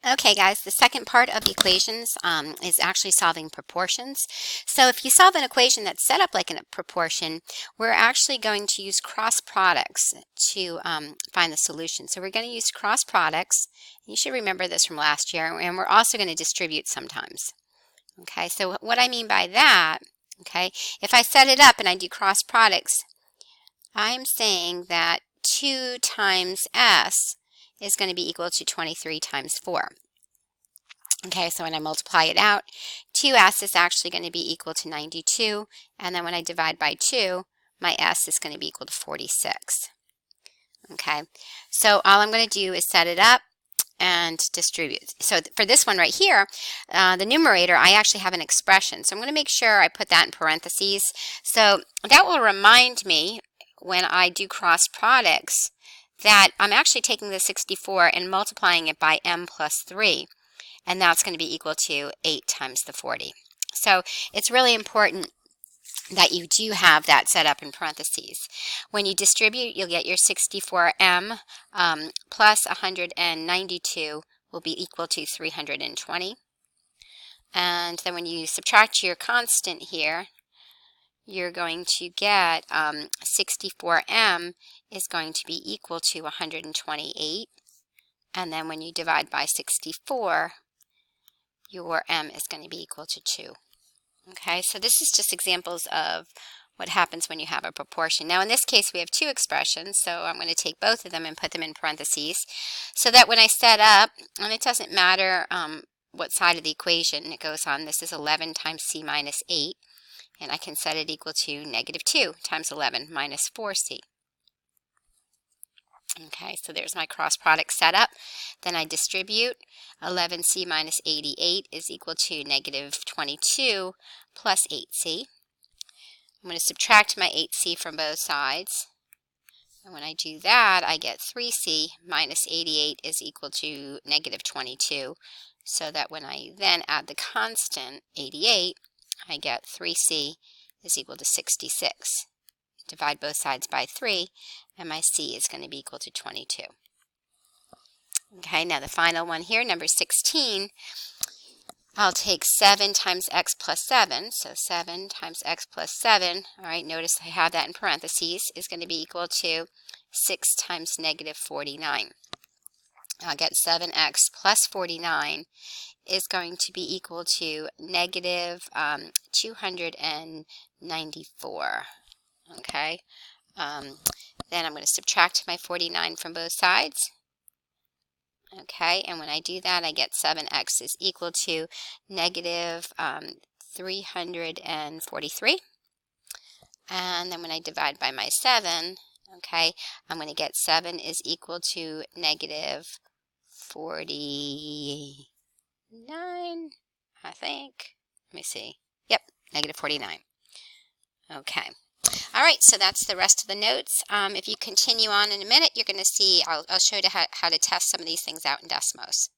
Okay, guys, the second part of the equations is actually solving proportions. So if you solve an equation that's set up like a proportion, we're actually going to use cross products to find the solution. So we're going to use cross products. You should remember this from last year, and we're also going to distribute sometimes. Okay, so what I mean by that, okay, if I set it up and I do cross products, I'm saying that 2 times s is going to be equal to 23 times 4. Okay, so when I multiply it out, 2s is actually going to be equal to 92, and then when I divide by 2, my s is going to be equal to 46. Okay, so all I'm going to do is set it up and distribute. So for this one right here, the numerator, I actually have an expression. So I'm going to make sure I put that in parentheses. So that will remind me when I do cross products that I'm actually taking the 64 and multiplying it by m plus 3. And that's going to be equal to 8 times the 40. So it's really important that you do have that set up in parentheses. When you distribute, you'll get your 64m plus 192 will be equal to 320. And then when you subtract your constant here, you're going to get 64m is going to be equal to 128. And then when you divide by 64, your m is going to be equal to 2. Okay, so this is just examples of what happens when you have a proportion. Now in this case we have two expressions, so I'm going to take both of them and put them in parentheses so that when I set up, and it doesn't matter what side of the equation it goes on, this is 11 times c minus 8, and I can set it equal to negative 2 times 11 minus 4c. Okay, so there's my cross product setup. Then I distribute. 11c minus 88 is equal to negative 22 plus 8c. I'm going to subtract my 8c from both sides. And when I do that, I get 3c minus 88 is equal to negative 22. So that when I then add the constant 88, I get 3c is equal to 66. Divide both sides by 3, and my c is going to be equal to 22. Okay, now the final one here, number 16, I'll take 7 times x plus 7, so 7 times x plus 7, all right, notice I have that in parentheses, is going to be equal to 6 times negative 49. I'll get 7x plus 49 is going to be equal to negative 294. Okay, then I'm going to subtract my 49 from both sides. Okay, and when I do that, I get 7x is equal to negative 343. And then when I divide by my 7, okay, I'm going to get 7 is equal to negative 49, I think. Let me see. Yep, negative 49. Okay. All right, so that's the rest of the notes. If you continue on in a minute, you're going to see, I'll show you how to test some of these things out in Desmos.